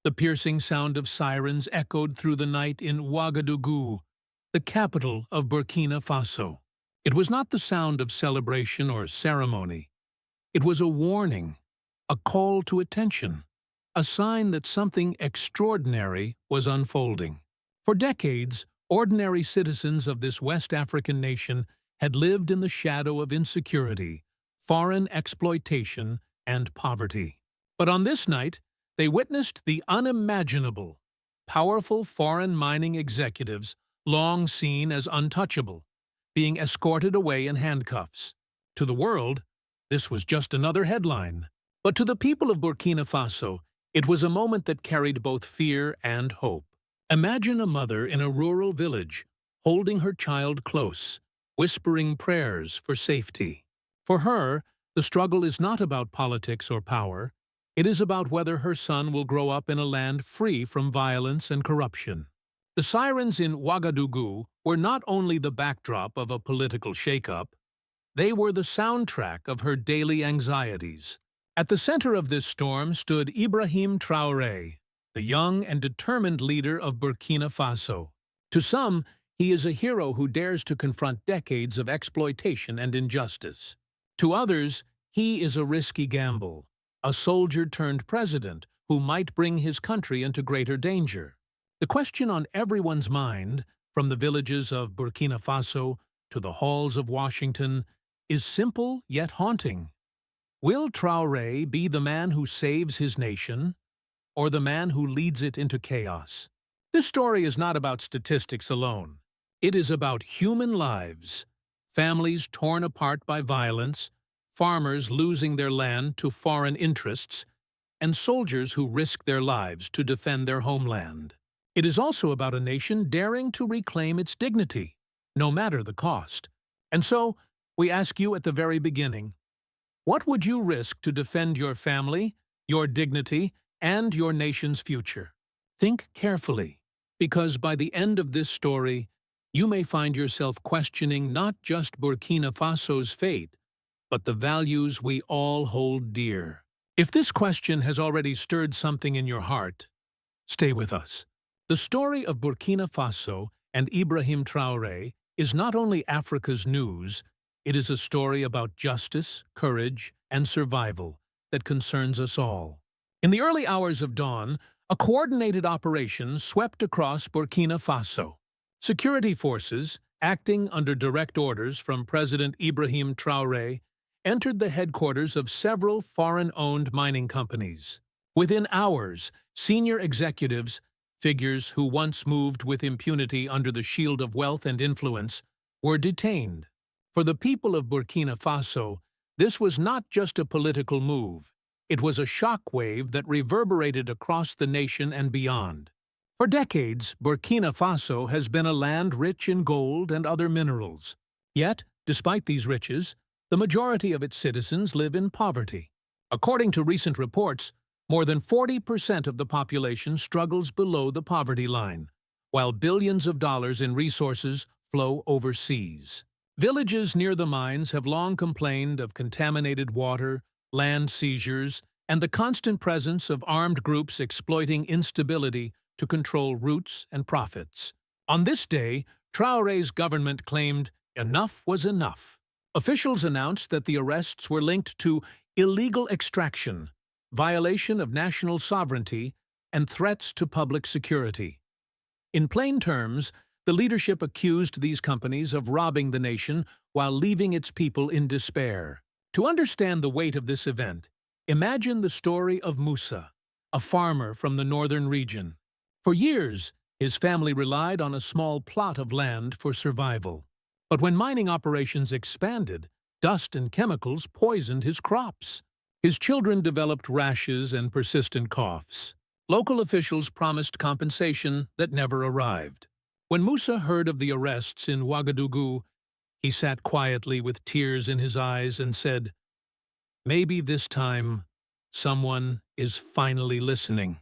The piercing sound of sirens echoed through the night in Ouagadougou, the capital of Burkina Faso. It was not the sound of celebration or ceremony. It was a warning, a call to attention, a sign that something extraordinary was unfolding. For decades, ordinary citizens of this West African nation had lived in the shadow of insecurity, foreign exploitation, and poverty. But on this night, they witnessed the unimaginable. Powerful foreign mining executives, long seen as untouchable, being escorted away in handcuffs. To the world, this was just another headline. But to the people of Burkina Faso, it was a moment that carried both fear and hope. Imagine a mother in a rural village, holding her child close, whispering prayers for safety. For her, the struggle is not about politics or power. It is about whether her son will grow up in a land free from violence and corruption. The sirens in Ouagadougou were not only the backdrop of a political shakeup, they were the soundtrack of her daily anxieties. At the center of this storm stood Ibrahim Traoré, the young and determined leader of Burkina Faso. To some, he is a hero who dares to confront decades of exploitation and injustice. To others, he is a risky gamble, a soldier turned president who might bring his country into greater danger. The question on everyone's mind, from the villages of Burkina Faso to the halls of Washington, is simple yet haunting. Will Traoré be the man who saves his nation, or the man who leads it into chaos? This story is not about statistics alone. It is about human lives, families torn apart by violence, farmers losing their land to foreign interests, and soldiers who risk their lives to defend their homeland. It is also about a nation daring to reclaim its dignity, no matter the cost. And so, we ask you at the very beginning, what would you risk to defend your family, your dignity, and your nation's future? Think carefully, because by the end of this story, you may find yourself questioning not just Burkina Faso's fate, but the values we all hold dear. If this question has already stirred something in your heart, stay with us. The story of Burkina Faso and Ibrahim Traoré is not only Africa's news, it is a story about justice, courage, and survival that concerns us all. In the early hours of dawn, a coordinated operation swept across Burkina Faso. Security forces, acting under direct orders from President Ibrahim Traoré, entered the headquarters of several foreign-owned mining companies. Within hours, senior executives, figures who once moved with impunity under the shield of wealth and influence, were detained. For the people of Burkina Faso, this was not just a political move. It was a shockwave that reverberated across the nation and beyond. For decades, Burkina Faso has been a land rich in gold and other minerals. Yet, despite these riches, the majority of its citizens live in poverty. According to recent reports, more than 40% of the population struggles below the poverty line, while billions of dollars in resources flow overseas. Villages near the mines have long complained of contaminated water, land seizures, and the constant presence of armed groups exploiting instability to control routes and profits. On this day, Traoré's government claimed enough was enough. Officials announced that the arrests were linked to illegal extraction, violation of national sovereignty, and threats to public security. In plain terms, the leadership accused these companies of robbing the nation while leaving its people in despair. To understand the weight of this event, imagine the story of Musa, a farmer from the northern region. For years, his family relied on a small plot of land for survival. But when mining operations expanded, dust and chemicals poisoned his crops. His children developed rashes and persistent coughs. Local officials promised compensation that never arrived. When Musa heard of the arrests in Ouagadougou, he sat quietly with tears in his eyes and said, "Maybe this time, someone is finally listening."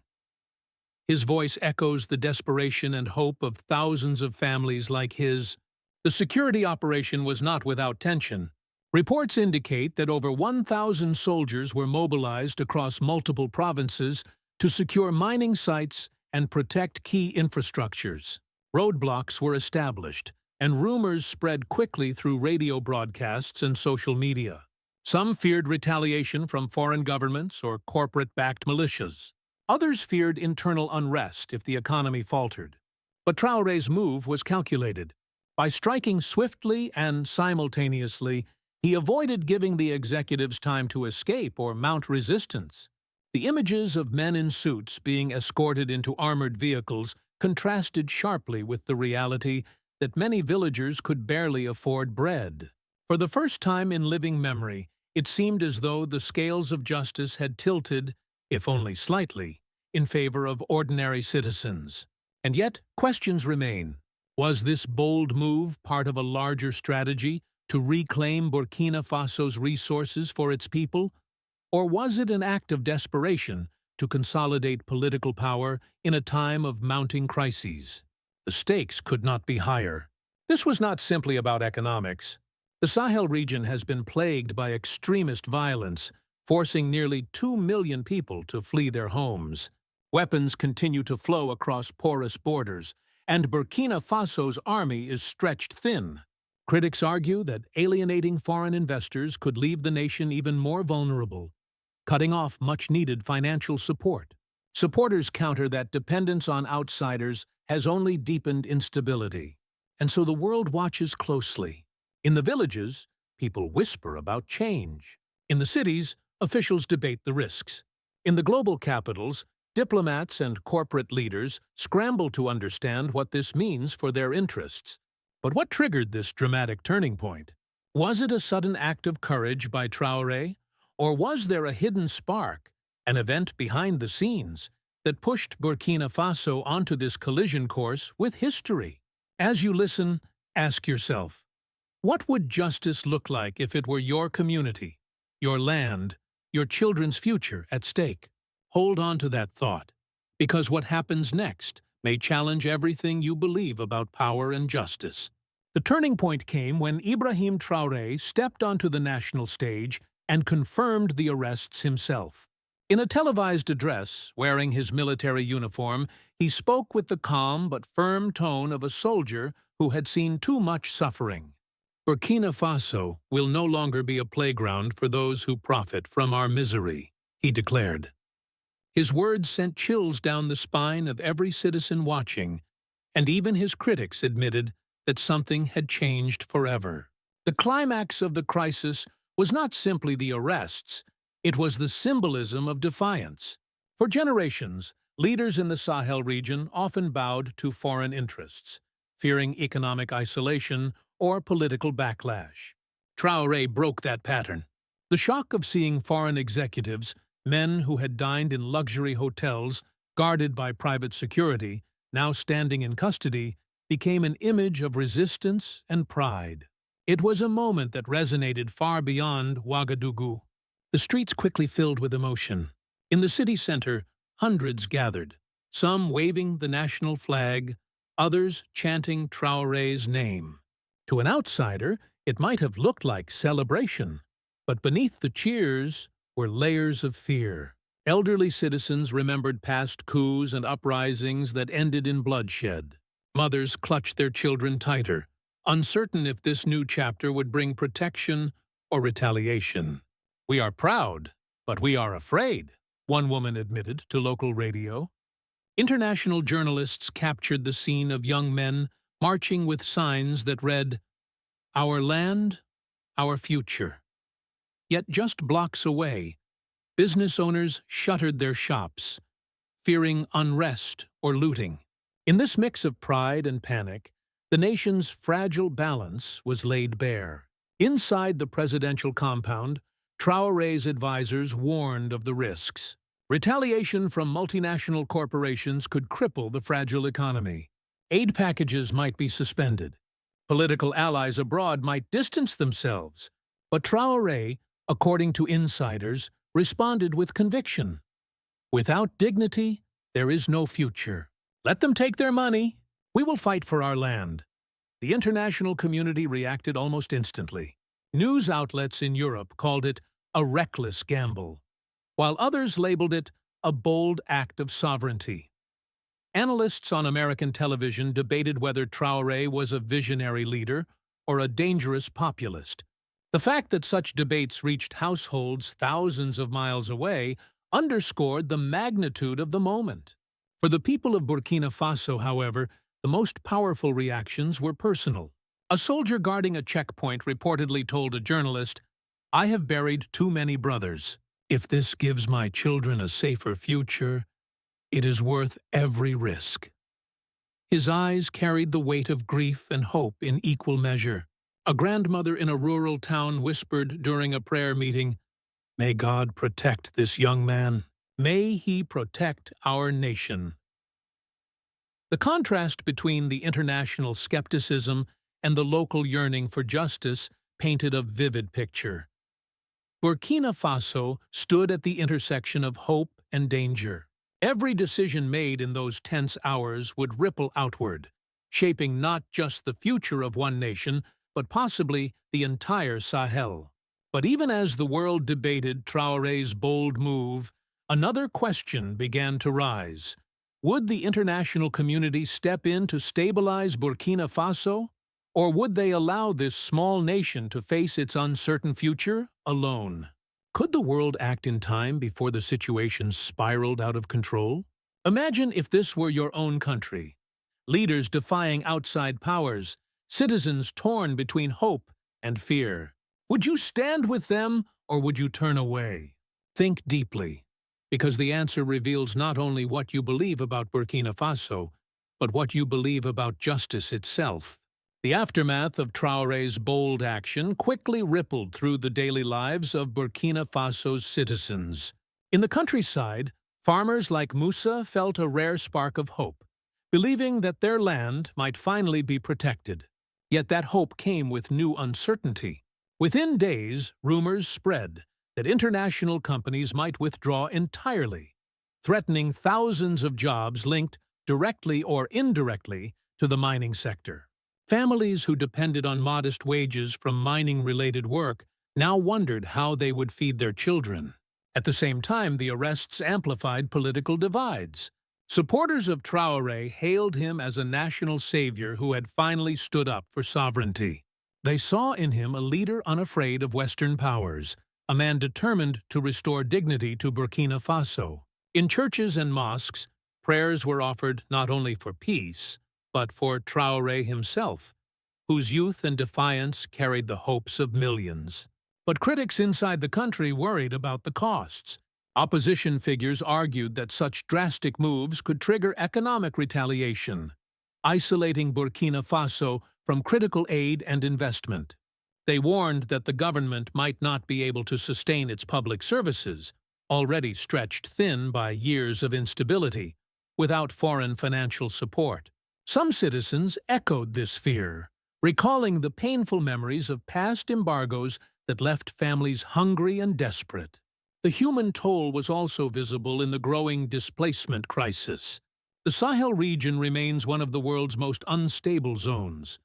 His voice echoes the desperation and hope of thousands of families like his. The security operation was not without tension. Reports indicate that over 1,000 soldiers were mobilized across multiple provinces to secure mining sites and protect key infrastructures. Roadblocks were established, and rumors spread quickly through radio broadcasts and social media. Some feared retaliation from foreign governments or corporate-backed militias. Others feared internal unrest if the economy faltered. But Traoré's move was calculated. By striking swiftly and simultaneously, he avoided giving the executives time to escape or mount resistance. The images of men in suits being escorted into armored vehicles contrasted sharply with the reality that many villagers could barely afford bread. For the first time in living memory, it seemed as though the scales of justice had tilted, if only slightly, in favor of ordinary citizens. And yet, questions remain. Was this bold move part of a larger strategy to reclaim Burkina Faso's resources for its people? Or was it an act of desperation to consolidate political power in a time of mounting crises? The stakes could not be higher. This was not simply about economics. The Sahel region has been plagued by extremist violence, forcing nearly 2 million people to flee their homes. Weapons continue to flow across porous borders, and Burkina Faso's army is stretched thin. Critics argue that alienating foreign investors could leave the nation even more vulnerable, cutting off much-needed financial support. Supporters counter that dependence on outsiders has only deepened instability, and so the world watches closely. In the villages, people whisper about change. In the cities, officials debate the risks. In the global capitals, diplomats and corporate leaders scramble to understand what this means for their interests. But what triggered this dramatic turning point? Was it a sudden act of courage by Traoré? Or was there a hidden spark, an event behind the scenes, that pushed Burkina Faso onto this collision course with history? As you listen, ask yourself, what would justice look like if it were your community, your land, your children's future at stake? Hold on to that thought, because what happens next may challenge everything you believe about power and justice. The turning point came when Ibrahim Traoré stepped onto the national stage and confirmed the arrests himself. In a televised address, wearing his military uniform, he spoke with the calm but firm tone of a soldier who had seen too much suffering. Burkina Faso will no longer be a playground for those who profit from our misery, he declared. His words sent chills down the spine of every citizen watching, and even his critics admitted that something had changed forever. The climax of the crisis was not simply the arrests, it was the symbolism of defiance. For generations, leaders in the Sahel region often bowed to foreign interests, fearing economic isolation or political backlash. Traoré broke that pattern. The shock of seeing foreign executives, men who had dined in luxury hotels guarded by private security, now standing in custody, became an image of resistance and pride. It was a moment that resonated far beyond Ouagadougou. The streets quickly filled with emotion. In the city center, hundreds gathered, some waving the national flag, others chanting Traoré's name. To an outsider, it might have looked like celebration, but beneath the cheers were layers of fear. Elderly citizens remembered past coups and uprisings that ended in bloodshed. Mothers clutched their children tighter, uncertain if this new chapter would bring protection or retaliation. "We are proud, but we are afraid," one woman admitted to local radio. International journalists captured the scene of young men marching with signs that read, "Our land, our future." Yet just blocks away, business owners shuttered their shops, fearing unrest or looting. In this mix of pride and panic, the nation's fragile balance was laid bare. Inside the presidential compound, Traoré's advisors warned of the risks. Retaliation from multinational corporations could cripple the fragile economy. Aid packages might be suspended. Political allies abroad might distance themselves. But Traoré, according to insiders, responded with conviction. "Without dignity, there is no future. Let them take their money. We will fight for our land." The international community reacted almost instantly. News outlets in Europe called it a reckless gamble, while others labeled it a bold act of sovereignty. Analysts on American television debated whether Traoré was a visionary leader or a dangerous populist. The fact that such debates reached households thousands of miles away underscored the magnitude of the moment. For the people of Burkina Faso, however, the most powerful reactions were personal. A soldier guarding a checkpoint reportedly told a journalist, "I have buried too many brothers. If this gives my children a safer future, it is worth every risk." His eyes carried the weight of grief and hope in equal measure. A grandmother in a rural town whispered during a prayer meeting, "May God protect this young man. May he protect our nation." The contrast between the international skepticism and the local yearning for justice painted a vivid picture. Burkina Faso stood at the intersection of hope and danger. Every decision made in those tense hours would ripple outward, shaping not just the future of one nation, but possibly the entire Sahel. But even as the world debated Traoré's bold move, another question began to rise. Would the international community step in to stabilize Burkina Faso? Or would they allow this small nation to face its uncertain future alone? Could the world act in time before the situation spiraled out of control? Imagine if this were your own country. Leaders defying outside powers, citizens torn between hope and fear. Would you stand with them or would you turn away? Think deeply, because the answer reveals not only what you believe about Burkina Faso, but what you believe about justice itself. The aftermath of Traoré's bold action quickly rippled through the daily lives of Burkina Faso's citizens. In the countryside, farmers like Moussa felt a rare spark of hope, believing that their land might finally be protected. Yet that hope came with new uncertainty. Within days, rumors spread that international companies might withdraw entirely, threatening thousands of jobs linked directly or indirectly to the mining sector. Families who depended on modest wages from mining-related work now wondered how they would feed their children. At the same time, the arrests amplified political divides. Supporters of Traoré hailed him as a national savior who had finally stood up for sovereignty. They saw in him a leader unafraid of Western powers, a man determined to restore dignity to Burkina Faso. In churches and mosques, prayers were offered not only for peace, but for Traoré himself, whose youth and defiance carried the hopes of millions. But critics inside the country worried about the costs. Opposition figures argued that such drastic moves could trigger economic retaliation, isolating Burkina Faso from critical aid and investment. They warned that the government might not be able to sustain its public services, already stretched thin by years of instability, without foreign financial support. Some citizens echoed this fear, recalling the painful memories of past embargoes that left families hungry and desperate. The human toll was also visible in the growing displacement crisis. The Sahel region remains one of the world's most unstable zones,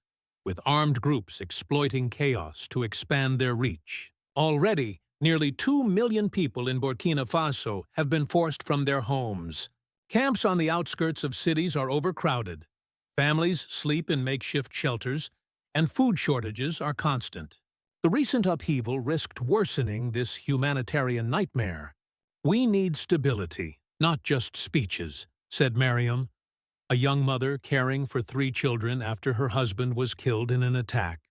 with armed groups exploiting chaos to expand their reach. Already, nearly 2 million people in Burkina Faso have been forced from their homes. Camps on the outskirts of cities are overcrowded. Families sleep in makeshift shelters, and food shortages are constant. The recent upheaval risked worsening this humanitarian nightmare. "We need stability, not just speeches," said Mariam, a young mother caring for 3 children after her husband was killed in an attack.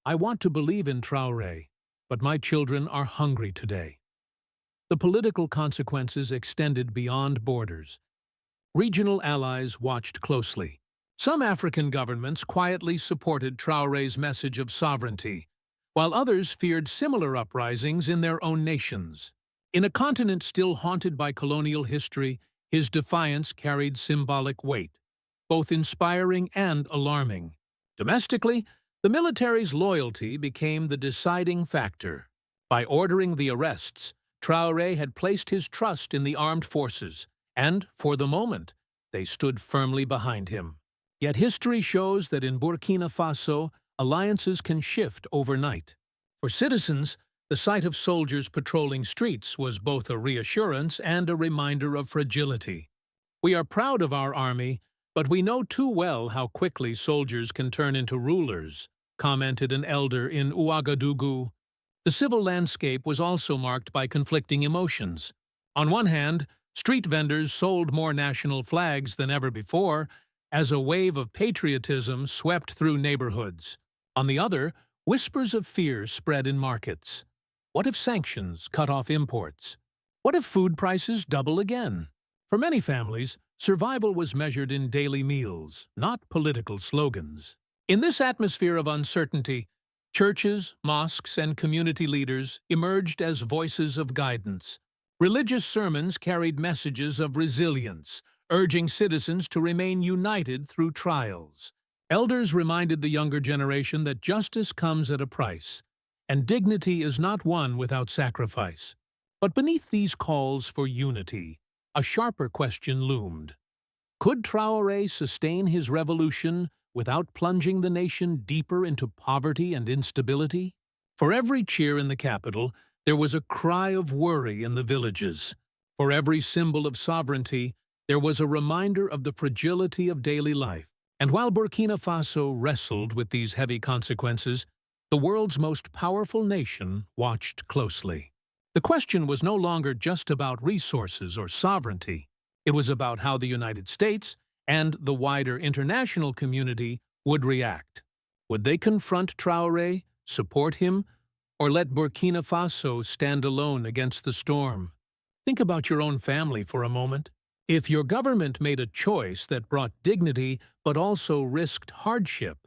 "I want to believe in Traoré, but my children are hungry today." The political consequences extended beyond borders. Regional allies watched closely. Some African governments quietly supported Traoré's message of sovereignty, while others feared similar uprisings in their own nations. In a continent still haunted by colonial history, his defiance carried symbolic weight, both inspiring and alarming. Domestically, the military's loyalty became the deciding factor. By ordering the arrests, Traoré had placed his trust in the armed forces, and, for the moment, they stood firmly behind him. Yet history shows that in Burkina Faso, alliances can shift overnight. For citizens, The sight of soldiers patrolling streets was both a reassurance and a reminder of fragility. "We are proud of our army, but we know too well how quickly soldiers can turn into rulers," commented an elder in Ouagadougou. The civil landscape was also marked by conflicting emotions. On one hand, street vendors sold more national flags than ever before, as a wave of patriotism swept through neighborhoods. On the other, whispers of fear spread in markets. What if sanctions cut off imports? What if food prices double again? For many families, survival was measured in daily meals, not political slogans. In this atmosphere of uncertainty, churches, mosques, and community leaders emerged as voices of guidance. Religious sermons carried messages of resilience, urging citizens to remain united through trials. Elders reminded the younger generation that justice comes at a price, and dignity is not won without sacrifice. But beneath these calls for unity, a sharper question loomed. Could Traoré sustain his revolution without plunging the nation deeper into poverty and instability? For every cheer in the capital, there was a cry of worry in the villages. For every symbol of sovereignty, there was a reminder of the fragility of daily life. And while Burkina Faso wrestled with these heavy consequences, the world's most powerful nation watched closely. The question was no longer just about resources or sovereignty. It was about how the United States and the wider international community would react. Would they confront Traoré, support him, or let Burkina Faso stand alone against the storm? Think about your own family for a moment. If your government made a choice that brought dignity but also risked hardship,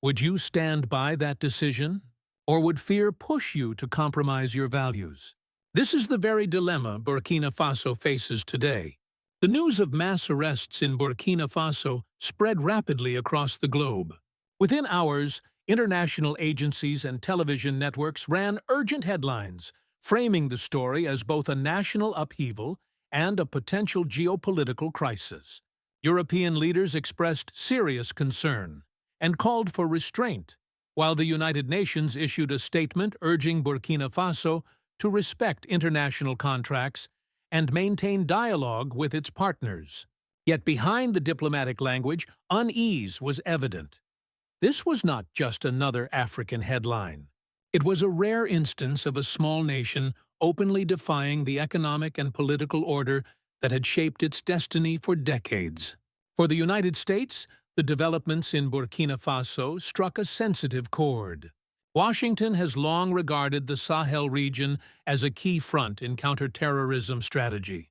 would you stand by that decision? Or would fear push you to compromise your values? This is the very dilemma Burkina Faso faces today. The news of mass arrests in Burkina Faso spread rapidly across the globe. Within hours, international agencies and television networks ran urgent headlines, framing the story as both a national upheaval and a potential geopolitical crisis. European leaders expressed serious concern and called for restraint, while the United Nations issued a statement urging Burkina Faso to respect international contracts and maintain dialogue with its partners. Yet behind the diplomatic language, unease was evident. This was not just another African headline. It was a rare instance of a small nation openly defying the economic and political order that had shaped its destiny for decades. For the United States, the developments in Burkina Faso struck a sensitive chord. Washington has long regarded the Sahel region as a key front in counterterrorism strategy,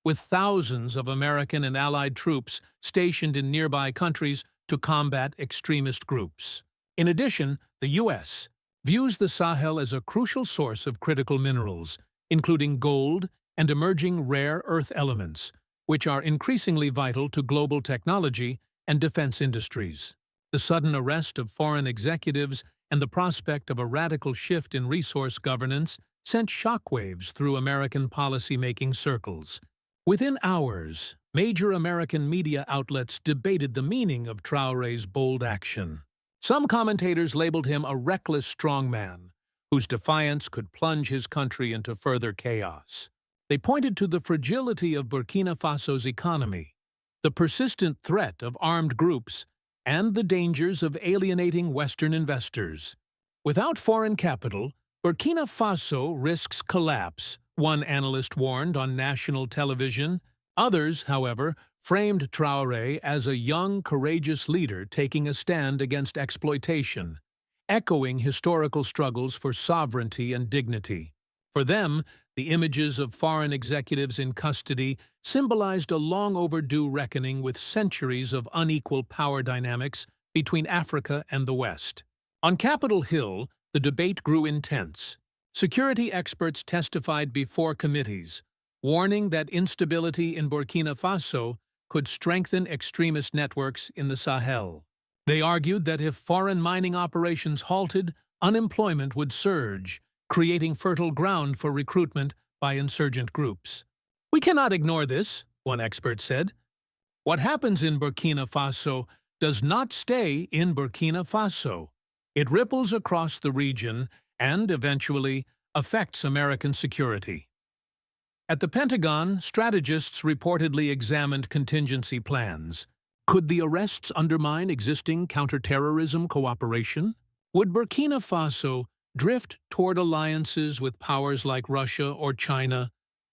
with thousands of American and allied troops stationed in nearby countries to combat extremist groups. In addition, the U.S. views the Sahel as a crucial source of critical minerals, including gold and emerging rare earth elements, which are increasingly vital to global technology and defense industries. The sudden arrest of foreign executives and the prospect of a radical shift in resource governance sent shockwaves through American policy-making circles. Within hours, major American media outlets debated the meaning of Traoré's bold action. Some commentators labeled him a reckless strongman, whose defiance could plunge his country into further chaos. They pointed to the fragility of Burkina Faso's economy, the persistent threat of armed groups, and the dangers of alienating Western investors. Without foreign capital, Burkina Faso risks collapse, one analyst warned on national television. Others, however, framed Traoré as a young, courageous leader taking a stand against exploitation, echoing historical struggles for sovereignty and dignity. For them, the images of foreign executives in custody symbolized a long-overdue reckoning with centuries of unequal power dynamics between Africa and the West. On Capitol Hill, the debate grew intense. Security experts testified before committees, warning that instability in Burkina Faso could strengthen extremist networks in the Sahel. They argued that if foreign mining operations halted, unemployment would surge, creating fertile ground for recruitment by insurgent groups. "We cannot ignore this," one expert said. "What happens in Burkina Faso does not stay in Burkina Faso. It ripples across the region and, eventually, affects American security. At the Pentagon, strategists reportedly examined contingency plans. Could the arrests undermine existing counterterrorism cooperation? Would Burkina Faso drift toward alliances with powers like Russia or China,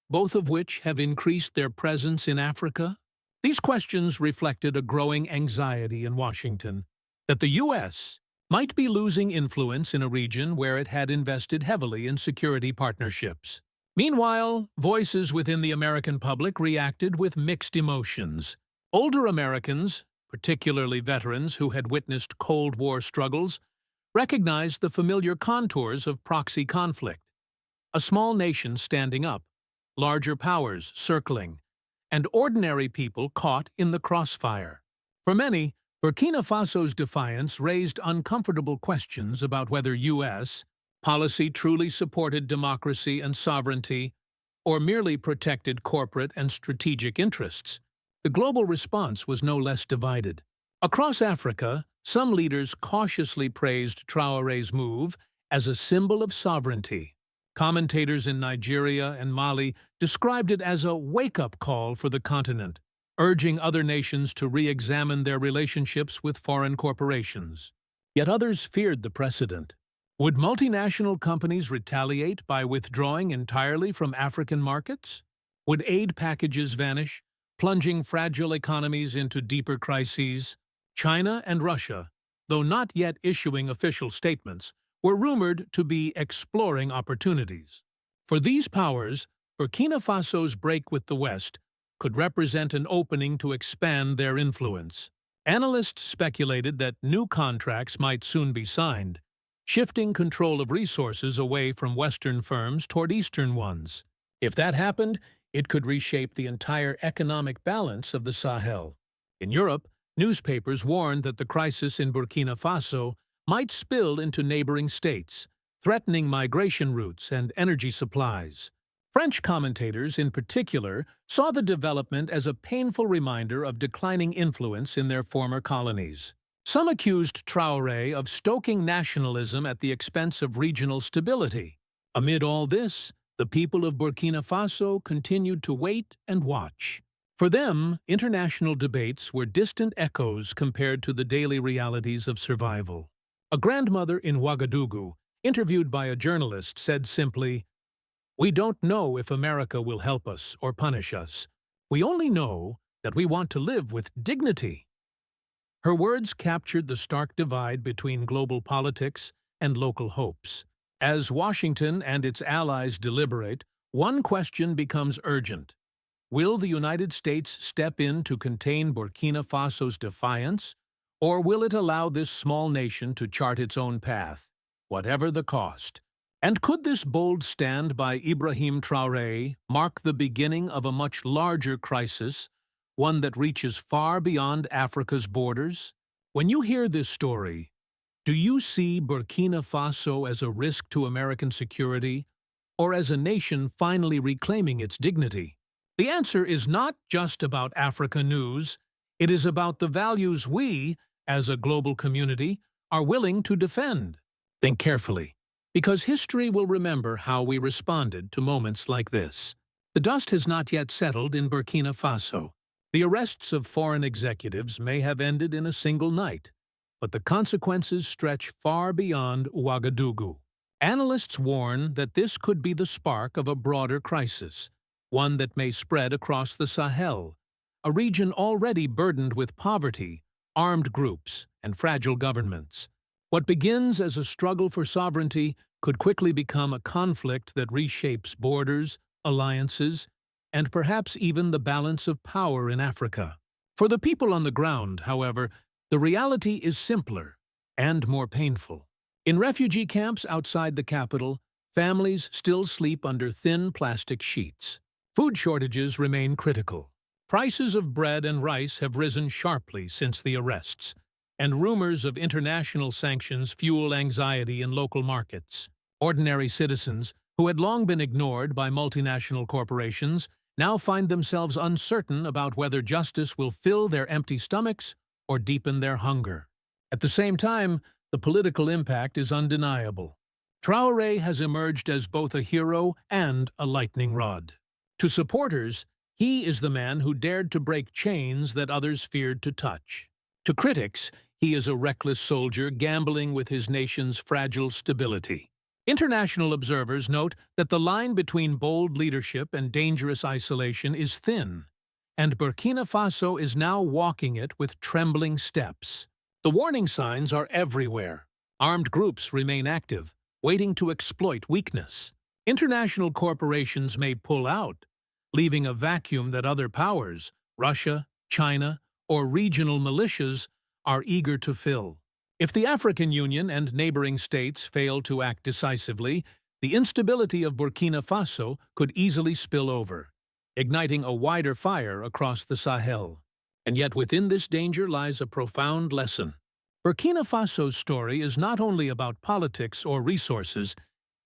both of which have increased their presence in Africa? These questions reflected a growing anxiety in Washington that the U.S. might be losing influence in a region where it had invested heavily in security partnerships. Meanwhile, voices within the American public reacted with mixed emotions. Older Americans, particularly veterans who had witnessed Cold War struggles, recognized the familiar contours of proxy conflict. A small nation standing up, larger powers circling, and ordinary people caught in the crossfire. For many, Burkina Faso's defiance raised uncomfortable questions about whether U.S. policy truly supported democracy and sovereignty, or merely protected corporate and strategic interests. The global response was no less divided. Across Africa, some leaders cautiously praised Traoré's move as a symbol of sovereignty. Commentators in Nigeria and Mali described it as a wake-up call for the continent, urging other nations to re-examine their relationships with foreign corporations. Yet others feared the precedent. Would multinational companies retaliate by withdrawing entirely from African markets? Would aid packages vanish, plunging fragile economies into deeper crises? China and Russia, though not yet issuing official statements, were rumored to be exploring opportunities. For these powers, Burkina Faso's break with the West could represent an opening to expand their influence. Analysts speculated that new contracts might soon be signed, shifting control of resources away from Western firms toward Eastern ones. If that happened, it could reshape the entire economic balance of the Sahel. In Europe, newspapers warned that the crisis in Burkina Faso might spill into neighboring states, threatening migration routes and energy supplies. French commentators, in particular, saw the development as a painful reminder of declining influence in their former colonies. Some accused Traoré of stoking nationalism at the expense of regional stability. Amid all this, the people of Burkina Faso continued to wait and watch. For them, international debates were distant echoes compared to the daily realities of survival. A grandmother in Ouagadougou, interviewed by a journalist, said simply, "We don't know if America will help us or punish us. We only know that we want to live with dignity." Her words captured the stark divide between global politics and local hopes. As Washington and its allies deliberate, one question becomes urgent. Will the United States step in to contain Burkina Faso's defiance, or will it allow this small nation to chart its own path, whatever the cost? And could this bold stand by Ibrahim Traoré mark the beginning of a much larger crisis, one that reaches far beyond Africa's borders? When you hear this story, do you see Burkina Faso as a risk to American security, or as a nation finally reclaiming its dignity? The answer is not just about Africa news. It is about the values we, as a global community, are willing to defend. Think carefully, because history will remember how we responded to moments like this. The dust has not yet settled in Burkina Faso. The arrests of foreign executives may have ended in a single night, but the consequences stretch far beyond Ouagadougou. Analysts warn that this could be the spark of a broader crisis, one that may spread across the Sahel, a region already burdened with poverty, armed groups, and fragile governments. What begins as a struggle for sovereignty could quickly become a conflict that reshapes borders, alliances, and perhaps even the balance of power in Africa. For the people on the ground, however, the reality is simpler and more painful. In refugee camps outside the capital, families still sleep under thin plastic sheets. Food shortages remain critical. Prices of bread and rice have risen sharply since the arrests, and rumors of international sanctions fuel anxiety in local markets. Ordinary citizens, who had long been ignored by multinational corporations, now find themselves uncertain about whether justice will fill their empty stomachs or deepen their hunger. At the same time, the political impact is undeniable. Traoré has emerged as both a hero and a lightning rod. To supporters, he is the man who dared to break chains that others feared to touch. To critics, he is a reckless soldier gambling with his nation's fragile stability. International observers note that the line between bold leadership and dangerous isolation is thin, and Burkina Faso is now walking it with trembling steps. The warning signs are everywhere. Armed groups remain active, waiting to exploit weakness. International corporations may pull out, leaving a vacuum that other powers, Russia, China, or regional militias, are eager to fill. If the African Union and neighboring states fail to act decisively, the instability of Burkina Faso could easily spill over, igniting a wider fire across the Sahel. And yet within this danger lies a profound lesson. Burkina Faso's story is not only about politics or resources,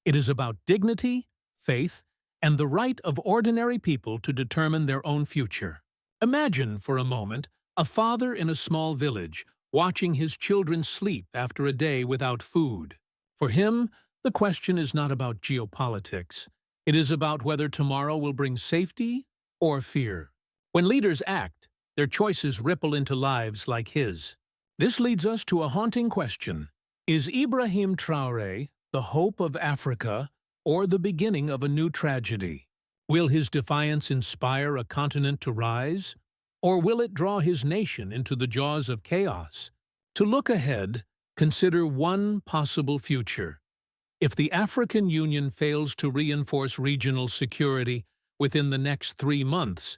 it is about dignity, faith, and the right of ordinary people to determine their own future. Imagine, for a moment, a father in a small village, watching his children sleep after a day without food. For him, the question is not about geopolitics. It is about whether tomorrow will bring safety or fear. When leaders act, their choices ripple into lives like his. This leads us to a haunting question. Is Ibrahim Traoré the hope of Africa or the beginning of a new tragedy? Will his defiance inspire a continent to rise? Or will it draw his nation into the jaws of chaos? To look ahead, consider one possible future. If the African Union fails to reinforce regional security within the next 3 months,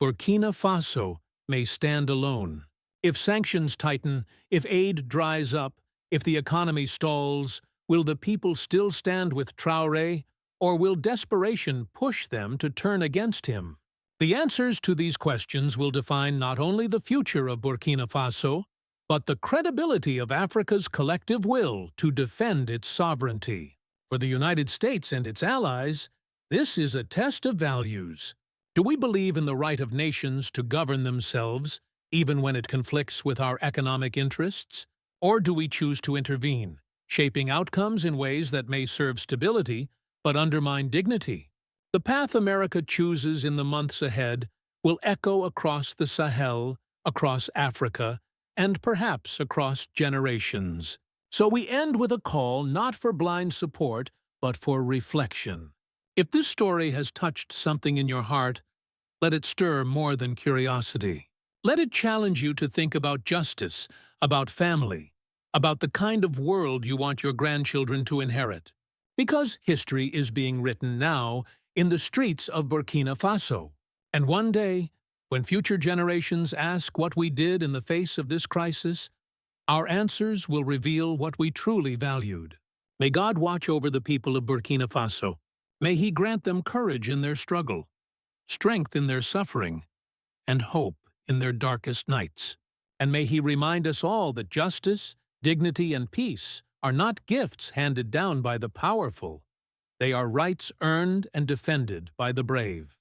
Burkina Faso may stand alone. If sanctions tighten, if aid dries up, if the economy stalls, will the people still stand with Traoré, or will desperation push them to turn against him? The answers to these questions will define not only the future of Burkina Faso, but the credibility of Africa's collective will to defend its sovereignty. For the United States and its allies, this is a test of values. Do we believe in the right of nations to govern themselves, even when it conflicts with our economic interests? Or do we choose to intervene, shaping outcomes in ways that may serve stability but undermine dignity? The path America chooses in the months ahead will echo across the Sahel, across Africa, and perhaps across generations. So we end with a call not for blind support, but for reflection. If this story has touched something in your heart, let it stir more than curiosity. Let it challenge you to think about justice, about family, about the kind of world you want your grandchildren to inherit. Because history is being written now in the streets of Burkina Faso. And one day, when future generations ask what we did in the face of this crisis, our answers will reveal what we truly valued. May God watch over the people of Burkina Faso. May He grant them courage in their struggle, strength in their suffering, and hope in their darkest nights. And may He remind us all that justice, dignity, and peace are not gifts handed down by the powerful. They are rights earned and defended by the brave.